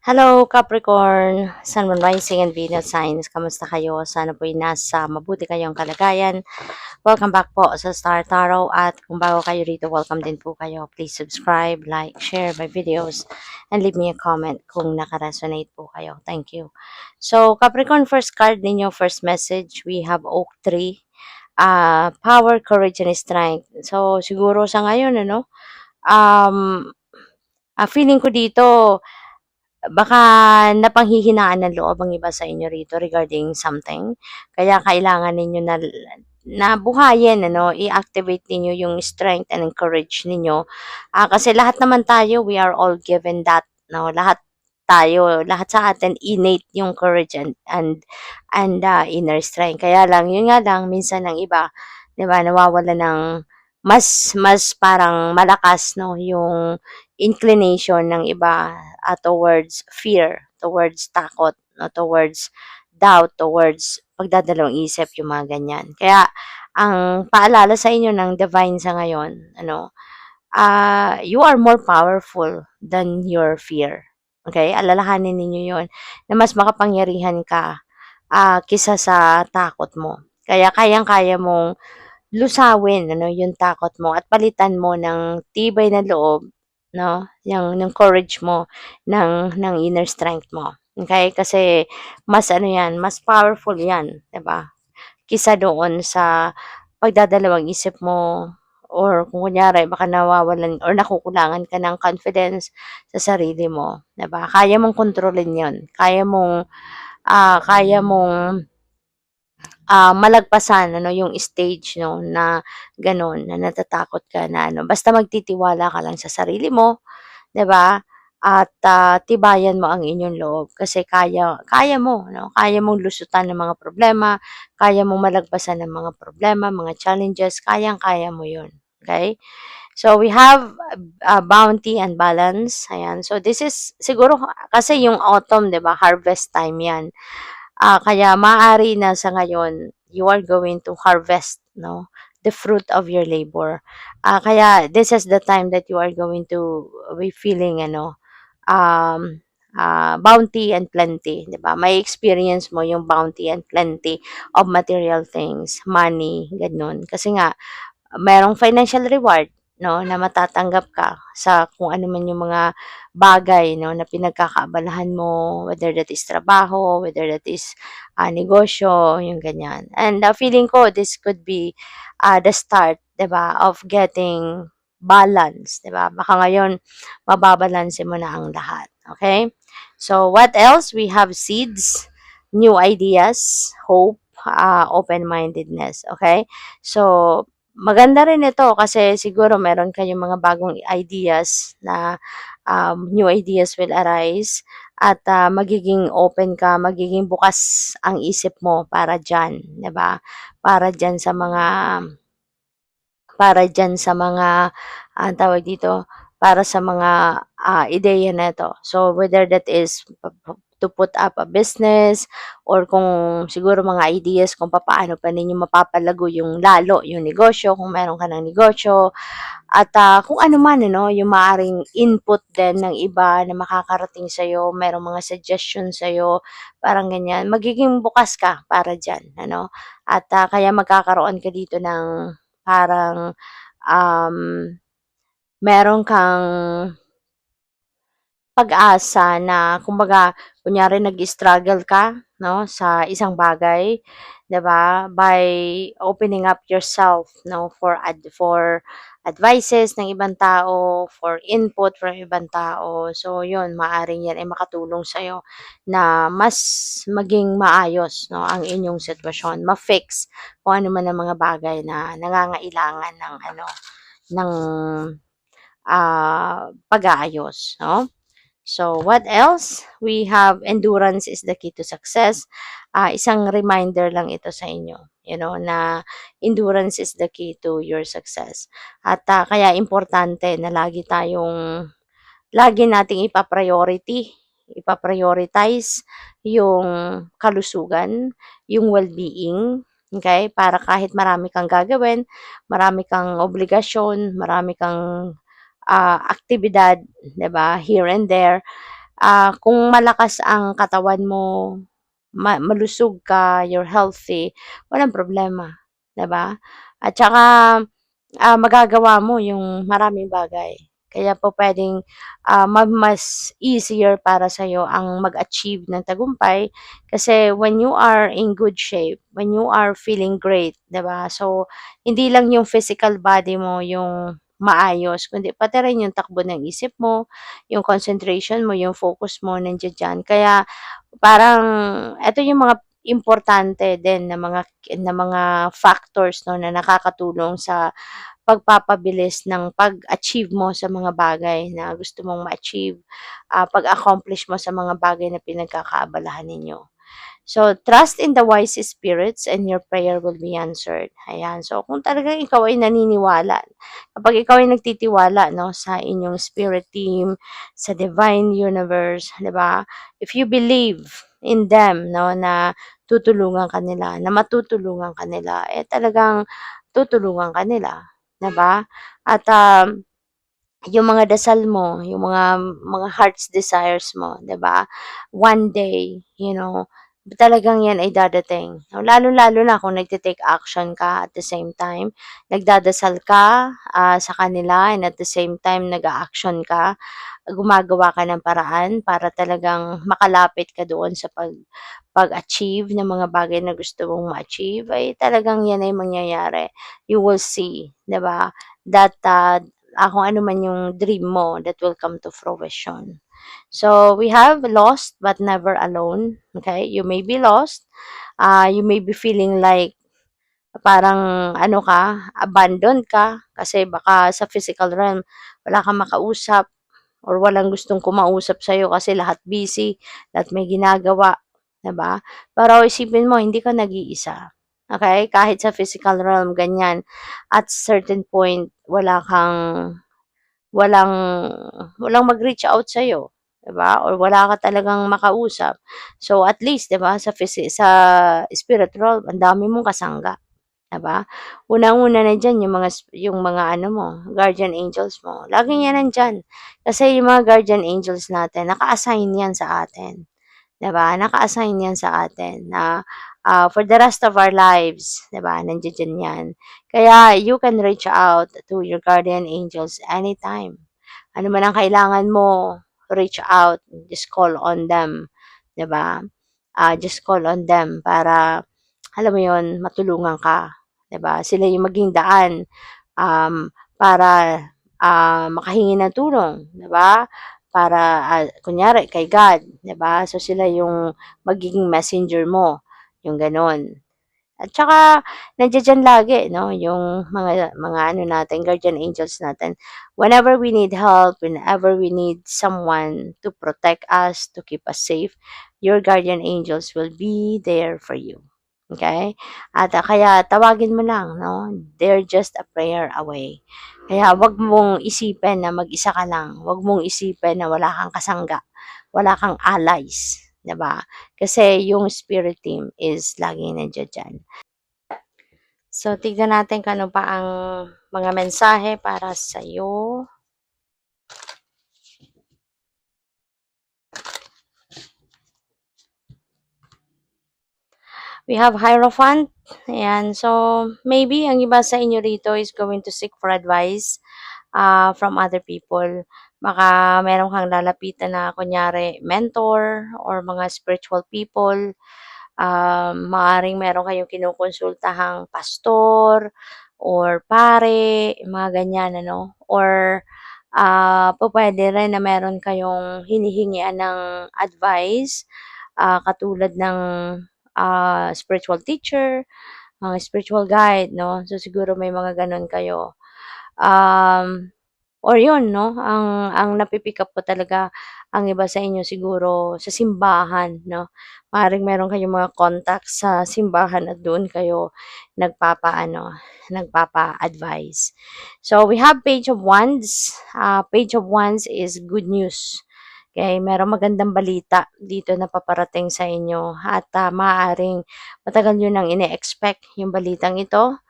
Hello Capricorn, Sun, Moon, Rising, and Venus signs. Kamusta kayo? Sana po'y nasa mabuti kayong kalagayan. Welcome back po sa Star Tarot at kung bago kayo rito, welcome din po kayo. Please subscribe, like, share my videos, and leave me a comment kung nakaresonate po kayo. Thank you. So Capricorn, first card ninyo, first message, we have Oak Tree. Power, courage, and strength. So siguro sa ngayon, um, feeling ko dito, baka napanghihinaan ng loob ang iba sa inyo rito regarding something. Kaya kailangan ninyo na buhayin, i-activate ninyo yung strength and courage ninyo. Kasi lahat naman tayo, we are all given that, no? Lahat tayo, lahat sa atin innate yung courage and inner strength. Kaya lang, yun nga lang, minsan ng iba, 'di ba, nawawala ng mas parang malakas, no, yung inclination ng iba towards fear, towards takot, no, towards doubt, towards pagdadalawang isip, yung mga ganyan. Kaya, ang paalala sa inyo ng divine sa ngayon, you are more powerful than your fear. Okay? Alalahanin ninyo yon na mas makapangyarihan ka kisa sa takot mo. Kaya kayang-kaya mong lusawin yung takot mo at palitan mo ng tibay na loob, no, ng courage mo, ng inner strength mo. Okay? Kasi mas mas powerful 'yan, 'di ba? Kisa doon sa pagdadalawang isip mo or kung kunyari baka nawawalan or nakukulangan ka ng confidence sa sarili mo, 'di ba? Kaya mong kontrolin 'yon. Kaya mong malagpasan yung stage, no, na gano'n, na natatakot ka na basta magtitiwala ka lang sa sarili mo, 'di ba? At tibayan mo ang inyong loob kasi kaya kaya mo, no? Kaya mong lusutan ng mga problema, kaya mong malagpasan ng mga problema, mga challenges, kayang-kaya mo 'yun, okay? So we have bounty and balance. Ayan. So this is siguro kasi yung autumn, 'di ba? Harvest time 'yan. Kaya maaari na sa ngayon, you are going to harvest, no, the fruit of your labor. Kaya this is the time that you are going to be feeling, um, bounty and plenty, di ba? May experience mo yung bounty and plenty of material things, money, ganun. Kasi nga, merong financial reward, no, na matatanggap ka sa kung ano man yung mga bagay, no, na pinagkakaabalahan mo, whether that is trabaho, whether that is negosyo, yung ganyan. And feeling ko this could be the start, 'di ba, of getting balance, 'di ba? Baka ngayon mababalanse mo na ang lahat. Okay? So what else? We have seeds, new ideas, hope, open-mindedness. Okay? So maganda rin ito kasi siguro meron kayong mga bagong ideas na new ideas will arise at magiging open ka, magiging bukas ang isip mo para diyan, 'di ba? Para diyan sa mga tawag dito, para sa mga ideya na ito. So whether that is to put up a business or kung siguro mga ideas kung paano pa ninyo mapapalago yung lalo yung negosyo, kung meron ka ng negosyo, at kung ano man, yung maaring input din ng iba na makakarating sa'yo, merong mga suggestion sa'yo, parang ganyan, magiging bukas ka para dyan, at kaya magkakaroon ka dito ng parang um, meron kang pag-asa na kumbaga kunyari nag-struggle ka, no, sa isang bagay, 'di ba? By opening up yourself, no, for advices ng ibang tao, for input from ibang tao. So 'yun, maaring 'yan ay makatulong sa na mas maging maayos, no, ang inyong sitwasyon, ma-fix kung ano man ang mga bagay na nangangailangan ng pag-aayos, no? So, what else? We have endurance is the key to success. Isang reminder lang ito sa inyo, na endurance is the key to your success. At kaya importante na lagi nating ipaprioritize yung kalusugan, yung well-being, okay? Para kahit marami kang gagawin, marami kang obligasyon, marami kang aktibidad, 'di ba? Here and there, kung malakas ang katawan mo, malusog ka, you're healthy, walang problema, 'di ba? At saka, magagawa mo yung maraming bagay. Kaya po puwedeng, mas easier para sa'yo ang mag-achieve ng tagumpay kasi when you are in good shape, when you are feeling great, 'di ba? So, hindi lang yung physical body mo yung maayos, kundi pati rin yung takbo ng isip mo, yung concentration mo, yung focus mo nandiya diyan. Kaya parang eto yung mga importante din na mga factors 'no, na nakakatulong sa pagpapabilis ng pag-achieve mo sa mga bagay na gusto mong ma-achieve, pag-accomplish mo sa mga bagay na pinagkakaabalahan ninyo. So, trust in the wise spirits and your prayer will be answered. Ayan. So, kung talagang ikaw ay naniniwala, kapag ikaw ay nagtitiwala, no, sa inyong spirit team, sa divine universe, di ba? If you believe in them, no, na tutulungan ka nila, na matutulungan ka nila, eh talagang tutulungan ka nila. Di ba? At yung mga dasal mo, yung mga heart's desires mo, 'di ba? One day, talagang 'yan ay dadating. Lalong-lalo na kung nagte-take action ka at the same time, nagdadasal ka, sa kanila and at the same time nag-a-action ka, gumagawa ka ng paraan para talagang makalapit ka doon sa pag-achieve ng mga bagay na gusto mong ma-achieve, ay talagang 'yan ay mangyayari. You will see, 'di ba? That, kung ano man yung dream mo that will come to fruition. So, we have lost but never alone. Okay? You may be lost. You may be feeling like parang ano ka, abandoned ka kasi baka sa physical realm wala kang makausap or walang gustong kumausap sa'yo kasi lahat busy, lahat may ginagawa, 'di ba? Pero isipin mo hindi ka nag-iisa. Okay? Kahit sa physical realm ganyan, at certain point walang walang mag-reach out sa'yo, 'di ba? Or wala ka talagang makausap. So, at least 'di ba sa spirit realm ang dami mong kasangga, 'di ba? Unang-una na diyan yung mga ano mo, guardian angels mo. Laging 'yan nandiyan. Kasi yung mga guardian angels natin naka-assign 'yan sa atin. 'Di ba? Naka-assign 'yan sa atin na, for the rest of our lives, 'di ba, nandiya-diyan 'yan. Kaya you can reach out to your guardian angels anytime. Ano man ang kailangan mo, reach out, just call on them, 'di ba? Just call on them para, alam mo 'yun, matulungan ka, 'di ba? Sila yung maging daan, para, makahingi ng tulong, 'di ba? Para, kunyari kay God, 'di ba? So, sila yung magiging messenger mo, yung gano'n. At saka nandiya lagi 'no, yung mga ano natin, guardian angels natin. Whenever we need help, whenever we need someone to protect us, to keep us safe, your guardian angels will be there for you. Okay? At, kaya tawagin mo lang 'no, they're just a prayer away. Kaya 'wag mong isipin na mag-isa ka lang, 'wag mong isipin na wala kang kasangga, wala kang allies, 'di ba? Kasi yung spirit team is laging nandiya diyan. So, tignan natin kung ano pa ang mga mensahe para sa'yo. We have Hierophant. Ayan. So, maybe ang iba sa inyo rito is going to seek for advice from other people. Baka meron kang lalapitan na kunyari mentor or mga spiritual people. Maaring meron kayong kinukonsultahang pastor or pare, mga ganyan, ano. Or pupuwede rin na meron kayong hinihingian ng advice, katulad ng spiritual teacher, mga spiritual guide, 'no. So, siguro may mga gano'n kayo. Um, or 'yun 'no, ang napi-pick up ko talaga, ang iba sa inyo siguro sa simbahan 'no. Maaaring meron kayong mga contacts sa simbahan at doon kayo nagpapaano, nagpapa-advice. So, we have Page of Wands. Page of Wands is good news. Okay, merong magandang balita dito na paparating sa inyo at, maaaring matagal niyo nang ine-expect yung balitang ito.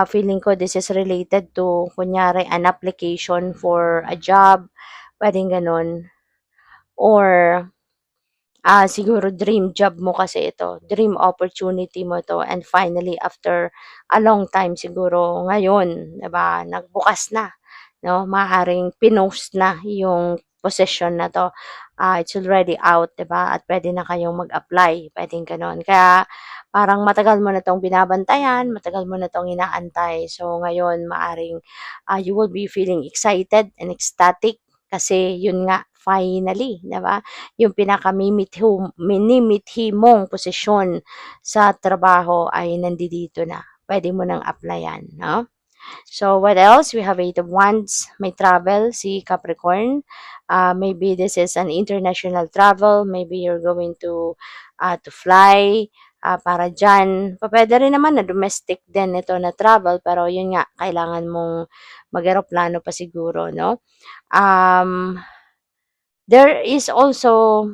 Feeling ko this is related to kunyari an application for a job, puwedeng gano'n. or siguro dream job mo kasi ito, dream opportunity mo 'to, and finally after a long time siguro ngayon, 'di ba, nagbukas na, 'no? Maaaring pinost na yung position na 'to, it's already out, 'di ba, at puwede na kayong mag-apply, puwedeng gano'n. Kaya parang matagal mo na 'tong binabantayan, matagal mo na 'tong inaantay. So ngayon maaaring, you will be feeling excited and ecstatic kasi yun nga, finally, 'di ba? Yung minimithi mong posisyon sa trabaho ay nandito na. Puwede mo ng applyan, 'no? So what else? We have Eight of Wands, may travel, si Capricorn. Maybe this is an international travel. Maybe you're going to fly. Para dyan, pwede rin naman na domestic din ito na travel, pero yun nga, kailangan mong mag-aeroplano pa siguro, no? Um, there is also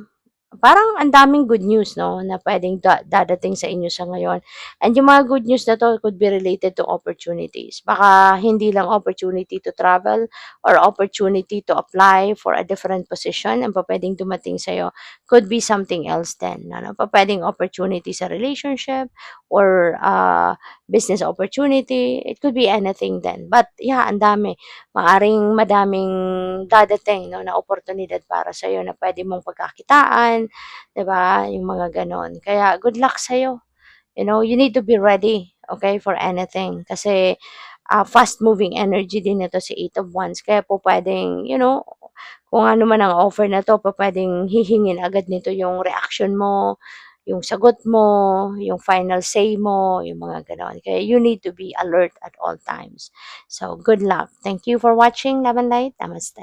parang ang daming good news 'no, na puwedeng dadating sa inyo sa ngayon. And yung mga good news na 'to could be related to opportunities. Baka hindi lang opportunity to travel or opportunity to apply for a different position ang pupuwedeng dumating sa'yo. Could be something else din, ano, pupuwedeng opportunity sa relationship or, business opportunity. It could be anything din. But yeah, ang dami. Maaaring madaming dadating 'no, na oportunidad para sa'yo na puwede mong pagkakitaan, 'di ba, yung mga gano'n. Kaya good luck sa'yo, you know, you need to be ready, okay, for anything kasi, fast moving energy din ito si Eight of Wands kaya po puwedeng, you know, kung ano man ang offer na 'to pupuwedeng hihingin agad nito yung reaction mo, yung sagot mo, yung final say mo, yung mga gano'n. Kaya you need to be alert at all times. So, good luck. Thank you for watching, Love and Light. Namaste.